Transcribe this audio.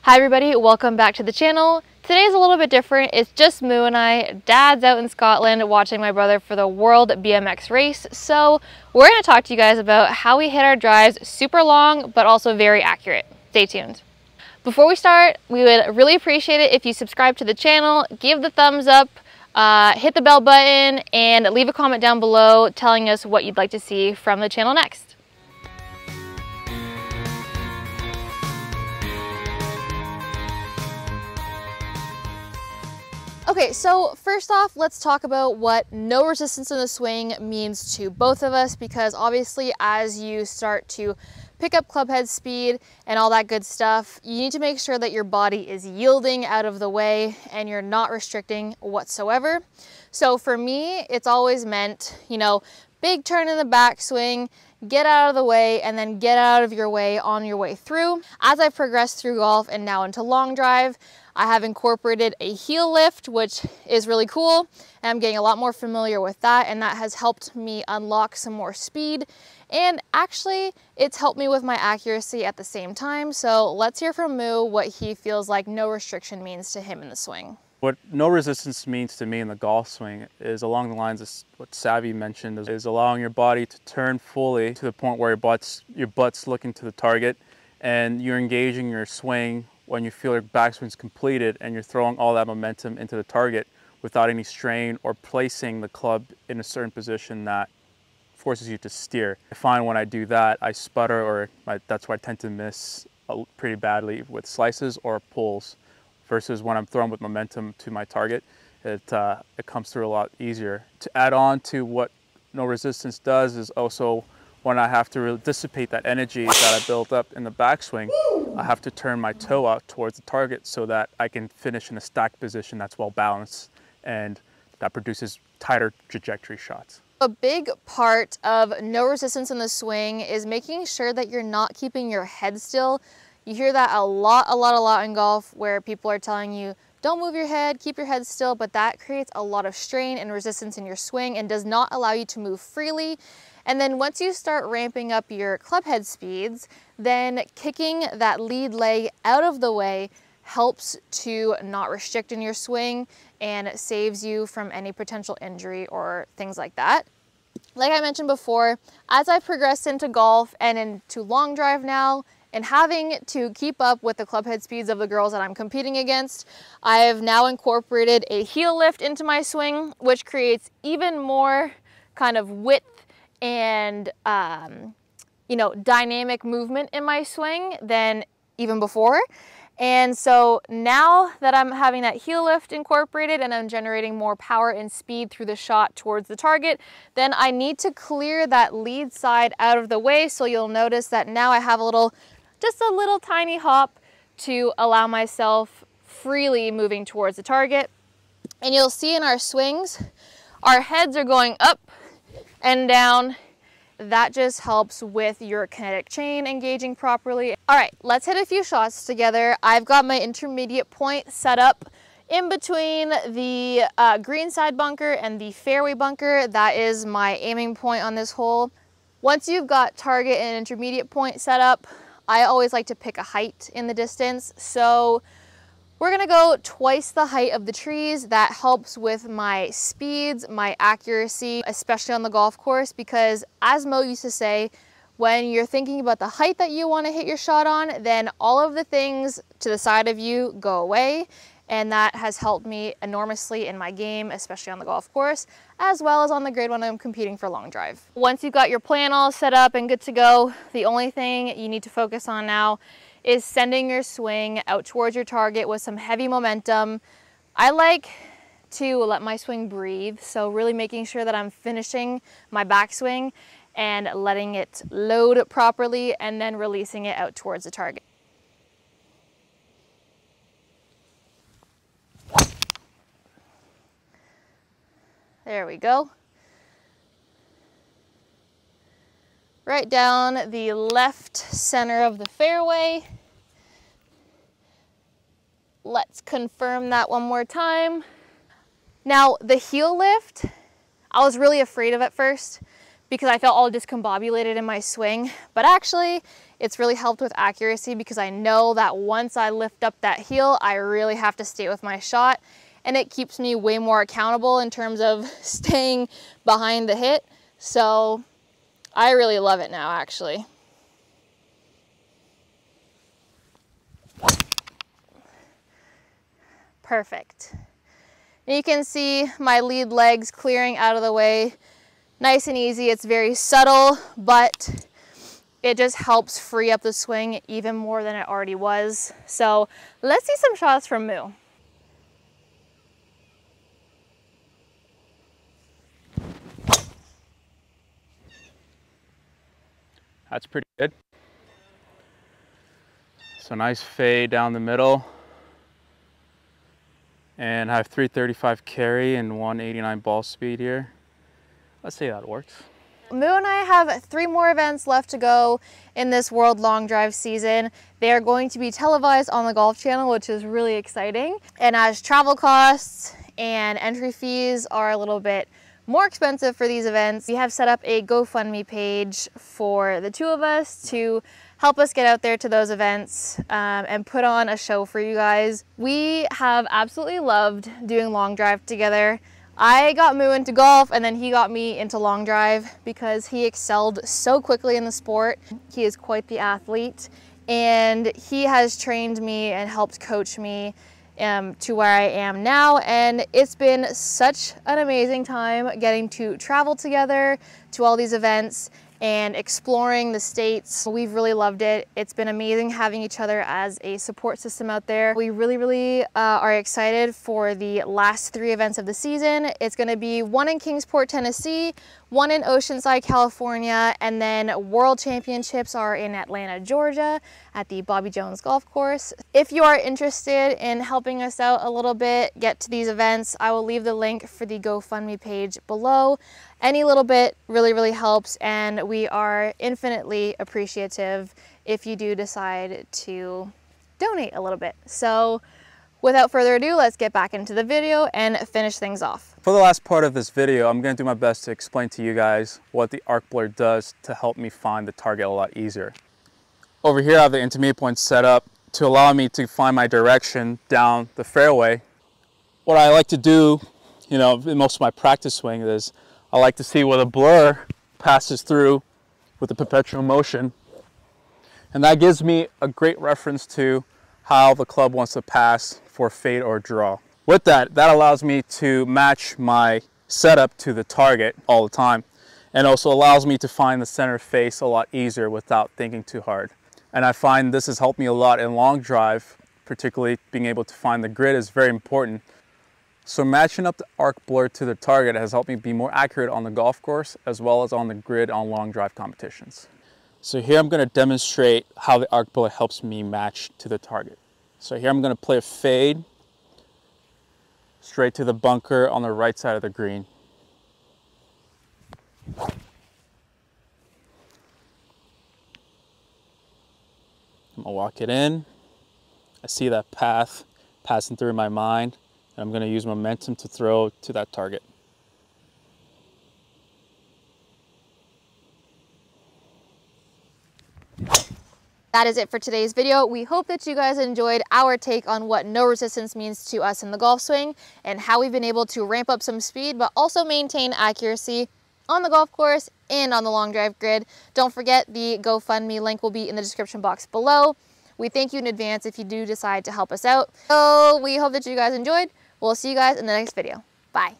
Hi everybody, welcome back to the channel. Today's a little bit different. It's just Moo and I. Dad's out in Scotland watching my brother for the World BMX race. So we're going to talk to you guys about how we hit our drives super long, but also very accurate. Stay tuned. Before we start, we would really appreciate it if you subscribe to the channel, give the thumbs up, hit the bell button, and leave a comment down below telling us what you'd like to see from the channel next. Okay, so first off, let's talk about what no resistance in the swing means to both of us, because obviously as you start to pick up club head speed and all that good stuff, you need to make sure that your body is yielding out of the way and you're not restricting whatsoever. So for me, it's always meant, big turn in the backswing, get out of the way, and then get out of your way on your way through. As I've progressed through golf and now into long drive, I have incorporated a heel lift, which is really cool, and I'm getting a lot more familiar with that, and that has helped me unlock some more speed, and actually it's helped me with my accuracy at the same time. So let's hear from Moo what he feels like no restriction means to him in the swing. What no resistance means to me in the golf swing is along the lines of what Savvy mentioned, is allowing your body to turn fully to the point where your butt's looking to the target, and you're engaging your swing when you feel your backswing's completed and you're throwing all that momentum into the target without any strain or placing the club in a certain position that forces you to steer. I find when I do that, I sputter, or that's why I tend to miss pretty badly with slices or pulls, versus when I'm throwing with momentum to my target, it comes through a lot easier. To add on to what no resistance does is also when I have to really dissipate that energy that I built up in the backswing, I have to turn my toe out towards the target so that I can finish in a stacked position that's well balanced and that produces tighter trajectory shots. A big part of no resistance in the swing is making sure that you're not keeping your head still. You hear that a lot in golf, where people are telling you, don't move your head, keep your head still, but that creates a lot of strain and resistance in your swing and does not allow you to move freely. And then once you start ramping up your club head speeds, then kicking that lead leg out of the way helps to not restrict in your swing and saves you from any potential injury or things like that. Like I mentioned before, as I progressed into golf and into long drive now, and having to keep up with the club head speeds of the girls that I'm competing against, I have now incorporated a heel lift into my swing, which creates even more kind of width and dynamic movement in my swing than even before. And so now that I'm having that heel lift incorporated and I'm generating more power and speed through the shot towards the target, then I need to clear that lead side out of the way. So you'll notice that now I have just a little tiny hop to allow myself freely moving towards the target. And you'll see in our swings, our heads are going up and down. That just helps with your kinetic chain engaging properly. All right, let's hit a few shots together. I've got my intermediate point set up in between the green side bunker and the fairway bunker. That is my aiming point on this hole. Once you've got target and intermediate point set up, I always like to pick a height in the distance. So we're gonna go twice the height of the trees. That helps with my speeds, my accuracy, especially on the golf course, because as Mo used to say, when you're thinking about the height that you wanna hit your shot on, then all of the things to the side of you go away. And that has helped me enormously in my game, especially on the golf course, as well as on the grid when I'm competing for long drive. Once you've got your plan all set up and good to go, the only thing you need to focus on now is sending your swing out towards your target with some heavy momentum. I like to let my swing breathe, so really making sure that I'm finishing my backswing and letting it load properly and then releasing it out towards the target. There we go. Right down the left center of the fairway. Let's confirm that one more time. Now the heel lift, I was really afraid of at first because I felt all discombobulated in my swing. But actually, it's really helped with accuracy because I know that once I lift up that heel, I really have to stay with my shot, and it keeps me way more accountable in terms of staying behind the hit. So I really love it now, actually. Perfect. And you can see my lead legs clearing out of the way. Nice and easy. It's very subtle, but it just helps free up the swing even more than it already was. So let's see some shots from Moo. That's pretty good. So nice fade down the middle. And I have 335 carry and 189 ball speed here. Let's see how that works. Moo and I have 3 more events left to go in this World Long Drive season. They are going to be televised on the Golf Channel, which is really exciting. And as travel costs and entry fees are a little bit more expensive for these events, we have set up a GoFundMe page for the 2 of us to help us get out there to those events and put on a show for you guys. We have absolutely loved doing long drive together. I got Moo into golf, and then he got me into long drive because he excelled so quickly in the sport. He is quite the athlete, and he has trained me and helped coach me to where I am now. And it's been such an amazing time getting to travel together to all these events and exploring the States. We've really loved it. It's been amazing having each other as a support system out there. We really are excited for the last 3 events of the season. It's gonna be 1 in Kingsport, Tennessee, 1 in Oceanside, California, and then World Championships are in Atlanta, Georgia at the Bobby Jones Golf Course. If you are interested in helping us out a little bit, get to these events, I will leave the link for the GoFundMe page below. Any little bit really helps, and we are infinitely appreciative if you do decide to donate a little bit. So without further ado, let's get back into the video and finish things off. For the last part of this video, I'm going to do my best to explain to you guys what the arc blur does to help me find the target a lot easier. Over here I have the intermediate point set up to allow me to find my direction down the fairway. What I like to do, you know, in most of my practice swing is I like to see where the blur passes through with the perpetual motion. And that gives me a great reference to how the club wants to pass for fade or draw. With that allows me to match my setup to the target all the time, and also allows me to find the center face a lot easier without thinking too hard. And I find this has helped me a lot in long drive, particularly being able to find the grid is very important. So matching up the arc blur to the target has helped me be more accurate on the golf course as well as on the grid on long drive competitions. So here I'm going to demonstrate how the arc blur helps me match to the target. So here I'm going to play a fade straight to the bunker on the right side of the green. I'm going to walk it in. I see that path passing through my mind, and I'm going to use momentum to throw to that target. That is it for today's video. We hope that you guys enjoyed our take on what no resistance means to us in the golf swing and how we've been able to ramp up some speed but also maintain accuracy on the golf course and on the long drive grid. Don't forget, the GoFundMe link will be in the description box below. We thank you in advance if you do decide to help us out. So we hope that you guys enjoyed. We'll see you guys in the next video. Bye.